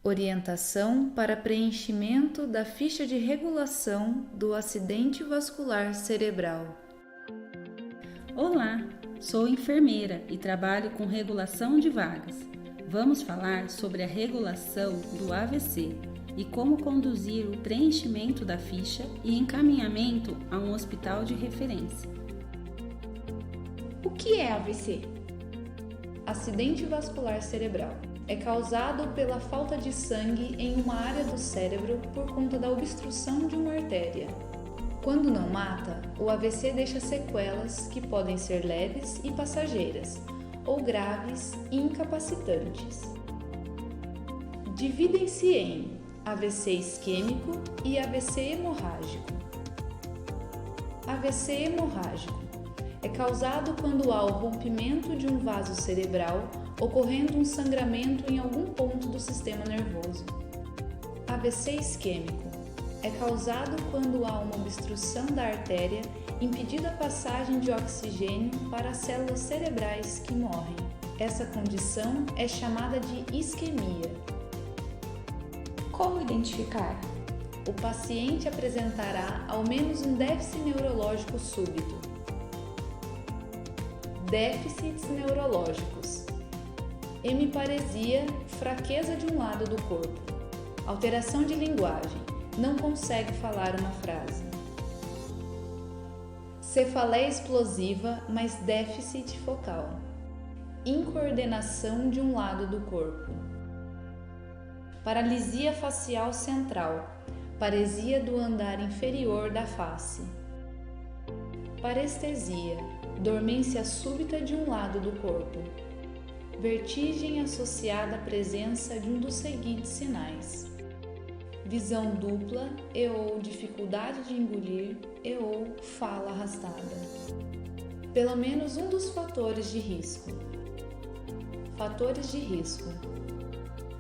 Orientação para preenchimento da ficha de regulação do acidente vascular cerebral. Olá, sou enfermeira e trabalho com regulação de vagas. Vamos falar sobre a regulação do AVC e como conduzir o preenchimento da ficha e encaminhamento a um hospital de referência. O que é AVC? Acidente vascular cerebral. É causado pela falta de sangue em uma área do cérebro por conta da obstrução de uma artéria. Quando não mata, o AVC deixa sequelas que podem ser leves e passageiras, ou graves e incapacitantes. Dividem-se em AVC isquêmico e AVC hemorrágico. AVC hemorrágico é causado quando há o rompimento de um vaso cerebral, ocorrendo um sangramento em algum ponto do sistema nervoso. AVC isquêmico é causado quando há uma obstrução da artéria, impedindo a passagem de oxigênio para as células cerebrais que morrem. Essa condição é chamada de isquemia. Como identificar? O paciente apresentará ao menos um déficit neurológico súbito. Déficits neurológicos: hemiparesia, fraqueza de um lado do corpo, alteração de linguagem, não consegue falar uma frase. Cefaleia explosiva, mais déficit focal, incoordenação de um lado do corpo. Paralisia facial central, paresia do andar inferior da face. Parestesia, dormência súbita de um lado do corpo. Vertigem associada à presença de um dos seguintes sinais: visão dupla ou dificuldade de engolir ou fala arrastada. Pelo menos um dos fatores de risco. Fatores de risco: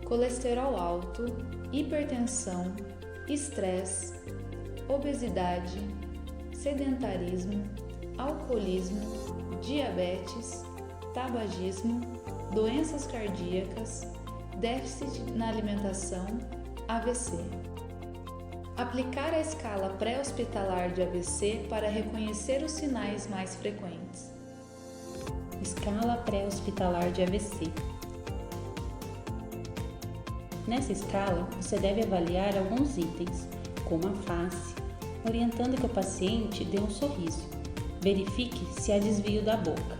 colesterol alto, hipertensão, estresse, obesidade, sedentarismo, alcoolismo, diabetes, tabagismo, doenças cardíacas, déficit na alimentação, AVC. Aplicar a escala pré-hospitalar de AVC para reconhecer os sinais mais frequentes. Escala pré-hospitalar de AVC. Nessa escala, você deve avaliar alguns itens, como a face, orientando que o paciente dê um sorriso. Verifique se há desvio da boca.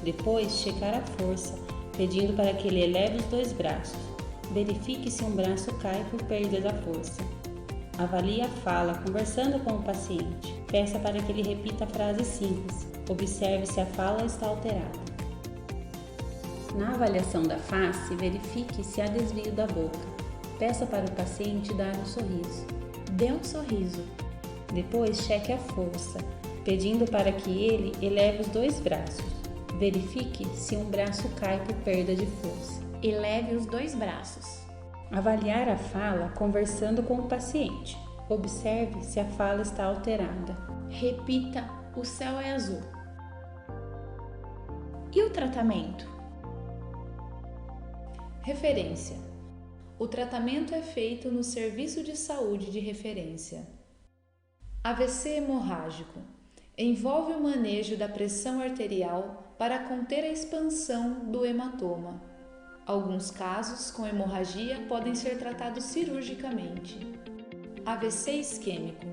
Depois, checar a força, pedindo para que ele eleve os 2 braços. Verifique se um braço cai por perda da força. Avalie a fala, conversando com o paciente. Peça para que ele repita frases simples. Observe se a fala está alterada. Na avaliação da face, verifique se há desvio da boca. Peça para o paciente dar um sorriso. Dê um sorriso. Depois, cheque a força, pedindo para que ele eleve os 2 braços. Verifique se um braço cai por perda de força. Eleve os 2 braços. Avaliar a fala conversando com o paciente. Observe se a fala está alterada. Repita: o céu é azul. E o tratamento? Referência: o tratamento é feito no serviço de saúde de referência. AVC hemorrágico envolve o manejo da pressão arterial para conter a expansão do hematoma. Alguns casos com hemorragia podem ser tratados cirurgicamente. AVC isquêmico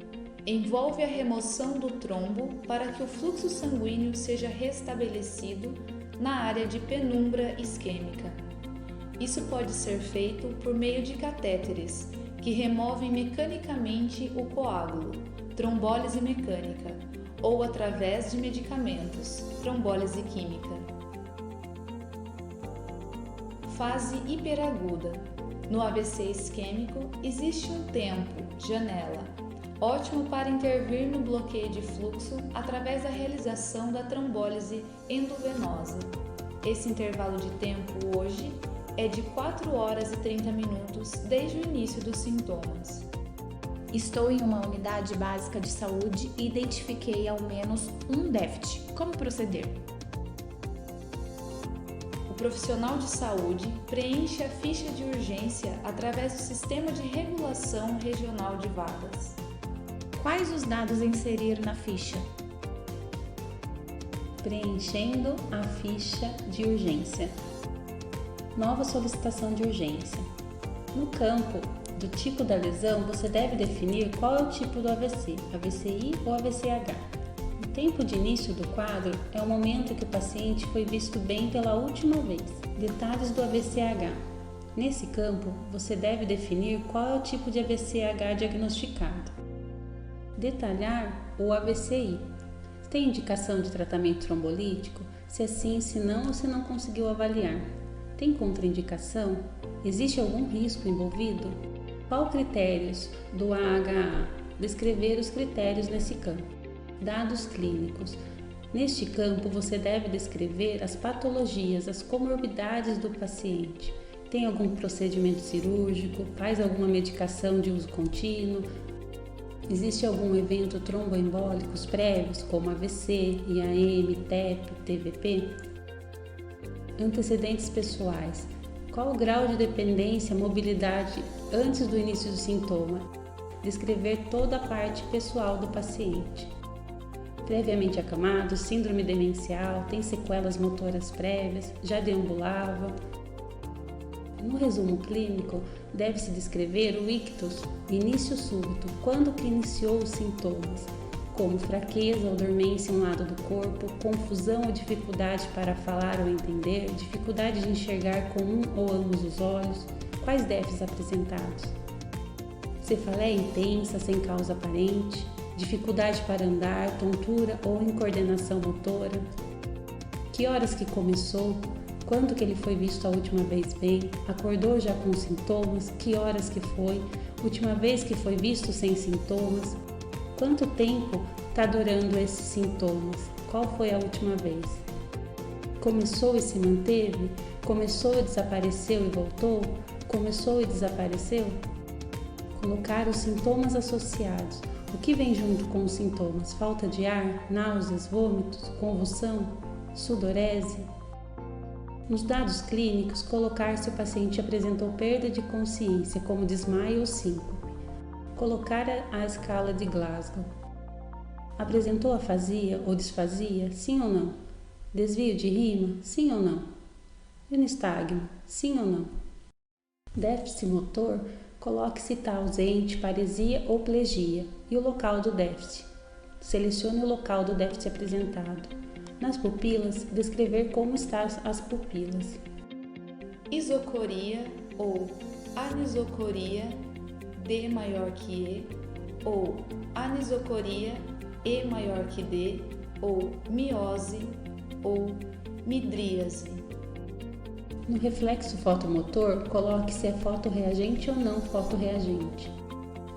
envolve a remoção do trombo para que o fluxo sanguíneo seja restabelecido na área de penumbra isquêmica. Isso pode ser feito por meio de catéteres, que removem mecanicamente o coágulo, trombólise mecânica, ou através de medicamentos, trombólise química. Fase hiperaguda. No AVC isquêmico, existe um tempo, janela, ótimo para intervir no bloqueio de fluxo através da realização da trombólise endovenosa. Esse intervalo de tempo hoje é de 4 horas e 30 minutos desde o início dos sintomas. Estou em uma unidade básica de saúde e identifiquei ao menos um déficit. Como proceder? O profissional de saúde preenche a ficha de urgência através do Sistema de Regulação Regional de Vagas. Quais os dados a inserir na ficha? Preenchendo a ficha de urgência. Nova solicitação de urgência. No campo do tipo da lesão, você deve definir qual é o tipo do AVC, AVCI ou AVCH. O tempo de início do quadro é o momento que o paciente foi visto bem pela última vez. Detalhes do AVCH. Nesse campo, você deve definir qual é o tipo de AVCH diagnosticado. Detalhar o AVCI. Tem indicação de tratamento trombolítico? Se sim, se não ou se não conseguiu avaliar. Tem contraindicação? Existe algum risco envolvido? Qual critérios do AHA? Descrever os critérios nesse campo. Dados clínicos. Neste campo, você deve descrever as patologias, as comorbidades do paciente. Tem algum procedimento cirúrgico? Faz alguma medicação de uso contínuo? Existe algum evento tromboembólicos prévios, como AVC, IAM, TEP, TVP? Antecedentes pessoais. Qual o grau de dependência, mobilidade antes do início do sintoma? Descrever toda a parte pessoal do paciente. Previamente acamado, síndrome demencial, tem sequelas motoras prévias, já deambulava. No resumo clínico, deve-se descrever o ictus, início súbito, quando que iniciou os sintomas, como fraqueza ou dormência em um lado do corpo, confusão ou dificuldade para falar ou entender, dificuldade de enxergar com um ou ambos os olhos, quais déficits apresentados. Cefaleia intensa, sem causa aparente, dificuldade para andar, tontura ou incoordenação motora. Que horas que começou? Quando que ele foi visto a última vez bem? Acordou já com sintomas? Que horas que foi? Última vez que foi visto sem sintomas? Quanto tempo está durando esses sintomas? Qual foi a última vez? Começou e se manteve? Começou e desapareceu e voltou? Começou e desapareceu? Colocar os sintomas associados. O que vem junto com os sintomas? Falta de ar, náuseas, vômitos, convulsão, sudorese? Nos dados clínicos, colocar se o paciente apresentou perda de consciência, como desmaio ou síncope. Colocar a escala de Glasgow. Apresentou afasia ou disfasia? Sim ou não? Desvio de rima? Sim ou não? Nistagmo? Sim ou não? Déficit motor? Coloque se está ausente, paresia ou plegia e o local do déficit. Selecione o local do déficit apresentado. Nas pupilas, descrever como estão as pupilas. Isocoria ou anisocoria D maior que E, ou anisocoria E maior que D, ou miose, ou midríase. No reflexo fotomotor, coloque se é fotorreagente ou não fotorreagente.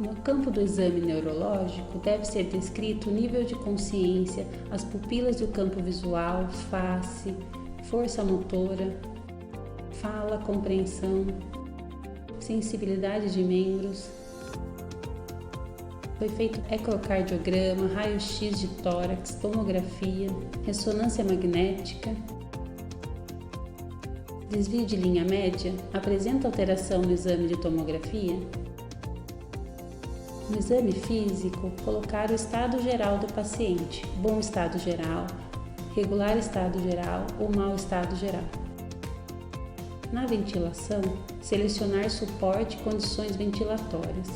No campo do exame neurológico, deve ser descrito o nível de consciência, as pupilas do campo visual, face, força motora, fala, compreensão, sensibilidade de membros. Foi feito ecocardiograma, raio-x de tórax, tomografia, ressonância magnética. Desvio de linha média apresenta alteração no exame de tomografia? No exame físico, colocar o estado geral do paciente, bom estado geral, regular estado geral ou mau estado geral. Na ventilação, selecionar suporte e condições ventilatórias.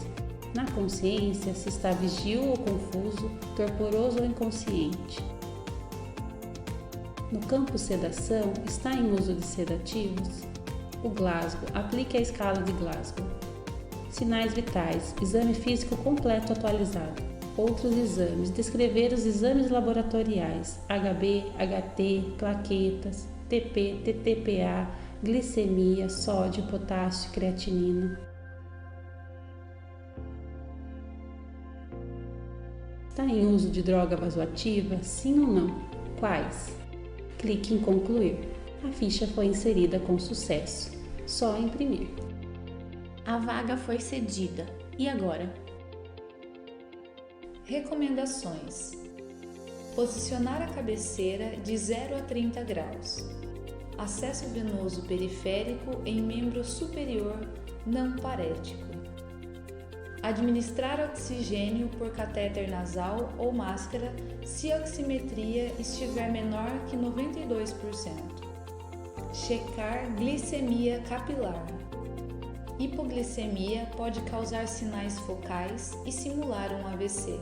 Na consciência, se está vigio ou confuso, torporoso ou inconsciente. No campo sedação, está em uso de sedativos? O Glasgow, aplique a escala de Glasgow. Sinais vitais, exame físico completo atualizado. Outros exames, descrever os exames laboratoriais, HB, HT, plaquetas, TP, TTPA, glicemia, sódio, potássio, creatinina. Está em uso de droga vasoativa? Sim ou não? Quais? Clique em concluir. A ficha foi inserida com sucesso. Só imprimir. A vaga foi cedida. E agora? Recomendações: posicionar a cabeceira de 0 a 30 graus. acesso venoso periférico em membro superior não parético. Administrar oxigênio por catéter nasal ou máscara se a oximetria estiver menor que 92%. Checar glicemia capilar. Hipoglicemia pode causar sinais focais e simular um AVC.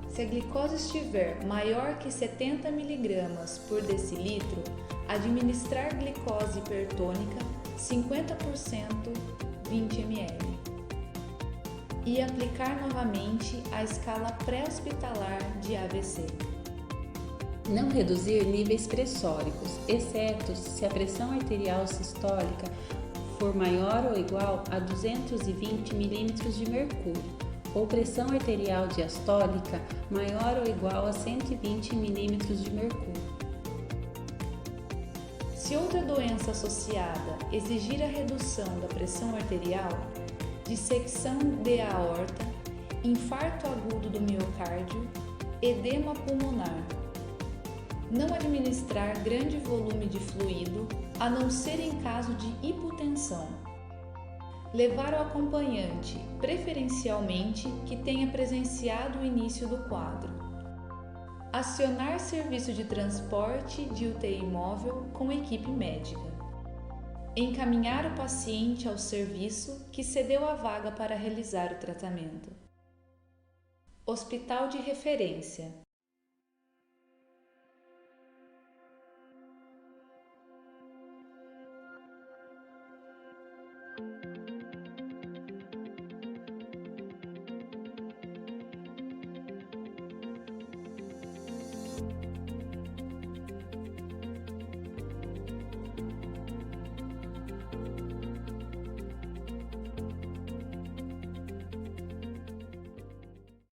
Se a glicose estiver maior que 70 mg por decilitro, administrar glicose hipertônica 50% 20 ml. E aplicar novamente a escala pré-hospitalar de AVC. Não reduzir níveis pressóricos, exceto se a pressão arterial sistólica for maior ou igual a 220 mm de mercúrio, ou pressão arterial diastólica maior ou igual a 120 mm de mercúrio. Se outra doença associada exigir a redução da pressão arterial, dissecção de aorta, infarto agudo do miocárdio, edema pulmonar. Não administrar grande volume de fluido, a não ser em caso de hipotensão. Levar o acompanhante, preferencialmente que tenha presenciado o início do quadro. Acionar serviço de transporte de UTI móvel com equipe médica. Encaminhar o paciente ao serviço que cedeu a vaga para realizar o tratamento. Hospital de referência.